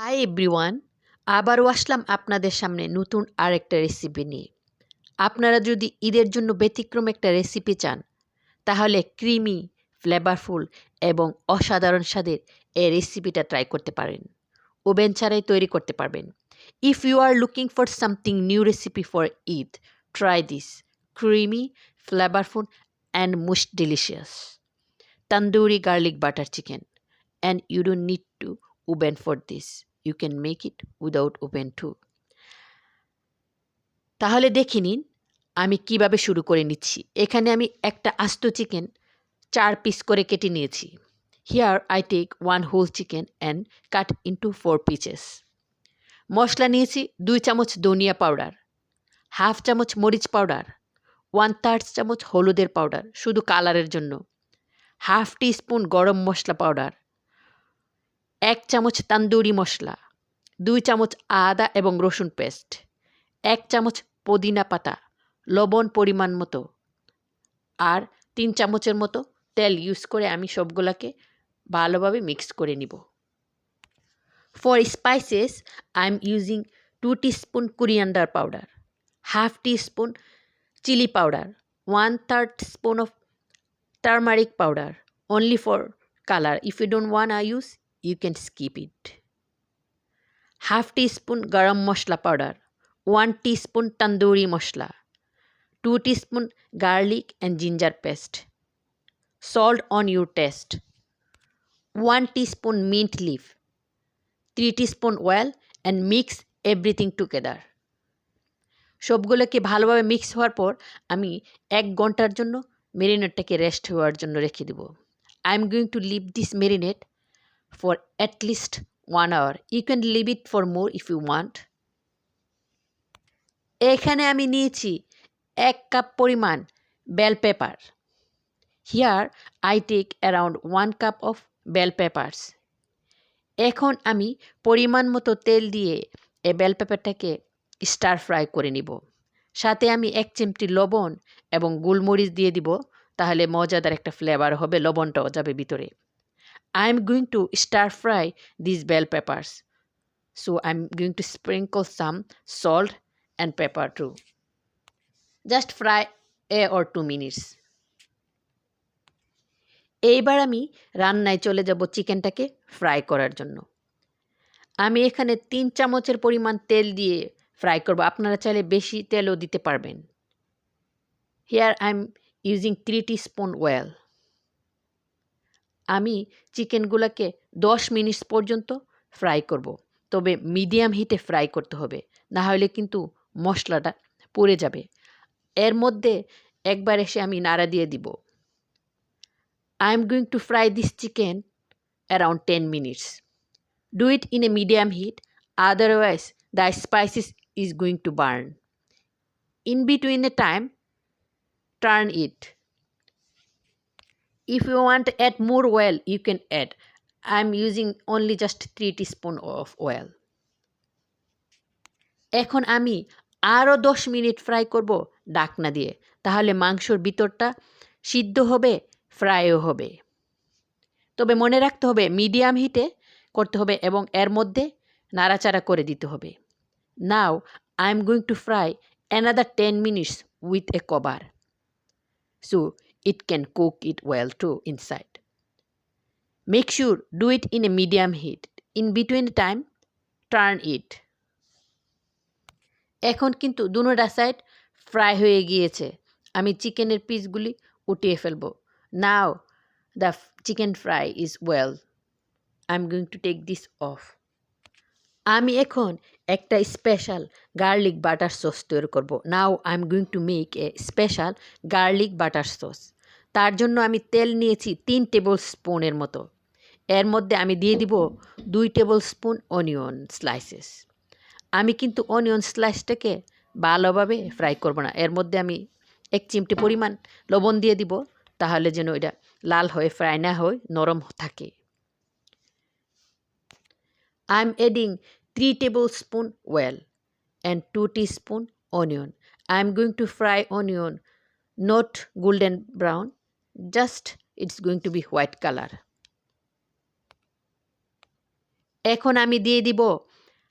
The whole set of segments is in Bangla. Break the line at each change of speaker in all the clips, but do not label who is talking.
হাই এভরিওয়ান, আবারও আসলাম আপনাদের সামনে নতুন আরেকটা রেসিপি নিয়ে। আপনারা যদি ঈদের জন্য ব্যতিক্রম একটা রেসিপি চান, তাহলে ক্রিমি, ফ্লেভারফুল এবং অসাধারণ স্বাদের এই রেসিপিটা ট্রাই করতে পারেন। ওভেন ছাড়াই তৈরি করতে পারবেন। If you are looking for something new recipe for Eid, try this creamy, flavourful and most delicious tandoori garlic butter chicken. And you don't need to oven for this. You can make it without oven too. তাহলে দেখে নিন আমি কিভাবে শুরু করে নিচ্ছি। এখানে আমি একটা আস্ত চিকেন 4 পিস করে কেটে নিয়েছি। Here I take 1 whole chicken and cut into 4 pieces. মশলা নিয়েছি 2 চামচ ধনিয়া পাউডার, হাফ চামচ মরিচ পাউডার, 1/3 চামচ হলুদের পাউডার শুধু কালারের জন্য, হাফ টিস্পুন গরম মশলা পাউডার, 1 চামচ তান্দুরি মশলা, 2 চামচ আদা এবং রসুন পেস্ট, 1 চামচ পুদিনা পাতা, লবণ পরিমাণ মতো, আর 3 চামচের মতো তেল ইউজ করে আমি সবগুলোকে ভালোভাবে মিক্স করে নিব। For spices I am using 2 teaspoon coriander powder, half teaspoon chilli powder, 1/3 spoon of turmeric powder, only for color. If you don't wanna use, you can skip it. Half teaspoon garam masala powder, 1 teaspoon tandoori masala, 2 teaspoon garlic and ginger paste, salt on your taste, 1 teaspoon mint leaf, 3 teaspoon oil, and mix everything together. সবগুলোকে ভালোভাবে মিক্স হওয়ার পর আমি 1 ঘন্টার জন্য মেরিনেটটাকে রেস্ট হওয়ার জন্য রেখে দেব। I am going to leave this marinate for at least 1 hour. You can leave it for more if you want. এখানে আমি নিয়েছি 1 কাপ পরিমাণ bell pepper. Here I take around 1 cup of bell peppers. এখন আমি পরিমাণ মতো তেল দিয়ে এই বেল পেপারটাকে স্টার ফ্রাই করে নিব। সাথে আমি 1 চিমটি লবণ এবং গোলমরিচ দিয়ে দিব, তাহলে মজাদার একটা ফ্লেভার হবে, লবণটাও যাবে ভিতরে। I am going to stir fry these bell peppers. So I'm going to sprinkle some salt and pepper too. Just fry 1 or 2 minutes. এইবার আমি রান্নায় চলে যাব চিকেনটাকে ফ্রাই করার জন্য। আমি এখানে 3 চামচের পরিমাণ তেল দিয়ে ফ্রাই করব। আপনারা চাইলে বেশি তেলও দিতে পারবেন। Here I'm using 3 teaspoon oil. আমি চিকেনগুলোকে 10 মিনিট পর্যন্ত ফ্রাই করব, তবে মিডিয়াম হিটে ফ্রাই করতে হবে, না হলে কিন্তু মশলাটা পুড়ে যাবে। এর মধ্যে একবার এসে আমি নাড়া দিয়ে দিব। I am going to fry this chicken around 10 minutes. Do it in a medium heat, otherwise the spices is going to burn. In between a time, turn it. If you want to add more oil, you can add. I'm using only just 3 teaspoon of oil. এখন আমি আরও 10 মিনিট ফ্রাই করব ঢাকনা দিয়ে, তাহলে মাংসর ভিতরটা সিদ্ধ হবে, ফ্রাইও হবে। তবে মনে রাখতে হবে মিডিয়াম হিটে করতে হবে এবং এর মধ্যে নাড়াচাড়া করে দিতে হবে। Now I am going to fry another 10 minutes with a cover, so it can cook it well too inside. Make sure do it in a medium heat. In between time, turn it. এখন কিন্তু দুনোটা সাইড ফ্রাই হয়ে গিয়েছে। আমি চিকেনের পিসগুলি উঠিয়ে ফেলব। Now the chicken fry is well. I'm going to take this off. আমি এখন একটা স্পেশাল গার্লিক বাটার সস তৈরি করব। Now I'm going to make a special garlic butter sauce. তার জন্য আমি তেল নিয়েছি 3 টেবিল স্পুনের মতো। এর মধ্যে আমি দিয়ে দিব 2 টেবিল স্পুন অনিয়ন স্লাইসেস। আমি কিন্তু অনিয়ন স্লাইসটাকে ভালোভাবে ফ্রাই করব না। এর মধ্যে আমি 1 চিমটি পরিমাণ লবণ দিয়ে দিব, তাহলে যেন এটা লাল হয়ে ফ্রাই না হয়, নরম থাকে। I am adding 3 tablespoon oil and 2 teaspoon onion. I am going to fry onion not golden brown, just it's going to be white color. এখন আমি দিয়ে দিব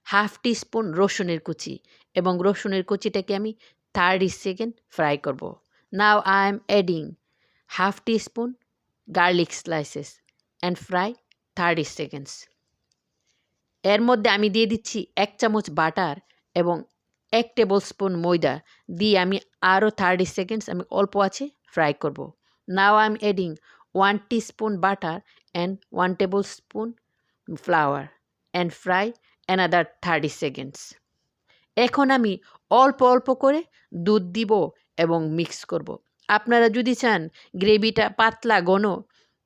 হাফ টিস্পুন রসুনের কুচি এবং রসুনের কুচিটাকে আমি 30 সেকেন্ড ফ্রাই করব। Now I am adding half teaspoon garlic slices and fry 30 seconds. এর মধ্যে আমি দিয়ে দিচ্ছি 1 চামচ বাটার এবং 1 টেবিল স্পুন ময়দা দিয়ে আমি আরও 30 সেকেন্ডস আমি অল্প আছে ফ্রাই করব। Now I am adding 1 teaspoon butter and 1 table spoon flower and fry another 30 seconds. এখন আমি অল্প অল্প করে দুধ দিব এবং মিক্স করব। আপনারা যদি চান গ্রেভিটা পাতলা ঘন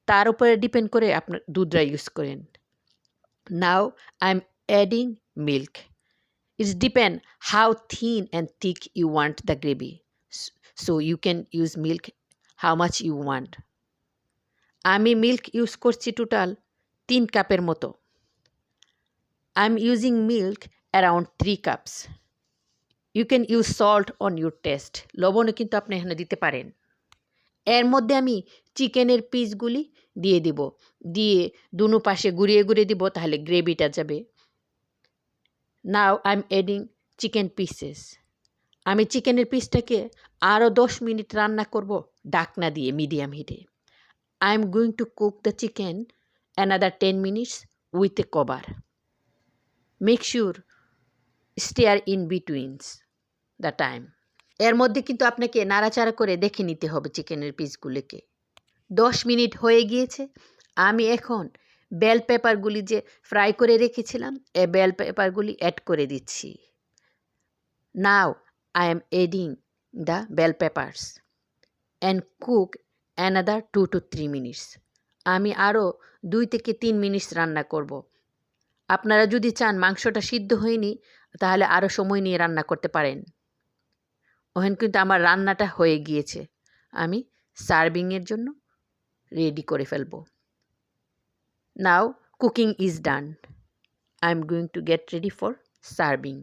তার উপরে ডিপেন্ড করে আপনার দুধটা ইউজ করেন। Now I am adding milk. It's depend how thin and thick you want the gravy. So you can use milk how much you want. আমি মিল্ক ইউজ করছি টোটাল 3 কাপের মতো। I'm using milk around 3 cups. You can use salt on your taste. লবণও কিন্তু আপনি এখানে দিতে পারেন। এর মধ্যে আমি চিকেনের পিসগুলি দিয়ে দিব, দিয়ে দুনো পাশে ঘুরিয়ে ঘুরিয়ে দিব, তাহলে গ্রেভিটা যাবে। Now I am adding chicken pieces. আমি চিকেনের পিসটাকে আরও 10 মিনিট রান্না করব ঢাকনা দিয়ে মিডিয়াম হিটে। I am going to cook the chicken another 10 minutes with a cover. Make sure stir in betweens the time. এর মধ্যে কিন্তু আপনাকে নাড়াচাড়া করে দেখে নিতে হবে চিকেনের পিসগুলিকে। 10 মিনিট হয়ে গিয়েছে। আমি এখন বেল পেপারগুলি যে ফ্রাই করে রেখেছিলাম এই বেল পেপারগুলি অ্যাড করে দিচ্ছি। নাও I am adding the bell peppers and cook another 2 to 3 minutes. আমি আরও 2 থেকে 3 মিনিট রান্না করব। আপনারা যদি চান মাংসটা সিদ্ধ হয়নি তাহলে আরও সময় নিয়ে রান্না করতে পারেন। ওখানে কিন্তু আমার রান্নাটা হয়ে গিয়েছে। আমি সার্ভিংয়ের জন্য রেডি করে ফেলব। Now cooking is done. I am going to get ready for serving.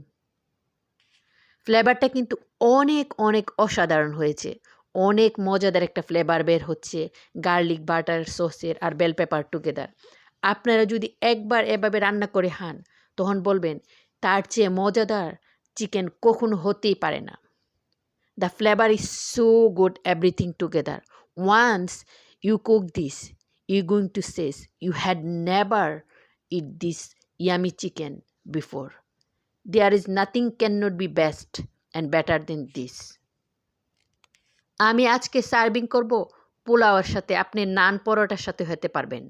ফ্লেভারটা কিন্তু অনেক অনেক অসাধারণ হয়েছে। অনেক মজাদার একটা ফ্লেভার বের হচ্ছে গার্লিক বাটার সসের আর বেল পেপার টুগেদার। আপনারা যদি একবার এভাবে রান্না করে খান তখন বলবেন তার চেয়ে মজাদার চিকেন কখনো হতেই পারে না। The flavour is so good everything together. Once you cook this you going to says you had never eat this yummy chicken before. There is nothing cannot be best and better than this. আমি আজকে সার্ভিং করব পোলাওয়ের সাথে, আপনি নান পরোটার সাথে হতে পারবেন।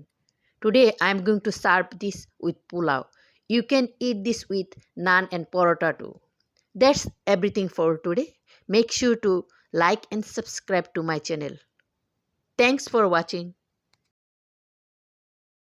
Today I am going to serve this with pulao. You can eat this with naan and porota too. That's everything for today. Make sure to like and subscribe to my channel. Thanks for watching.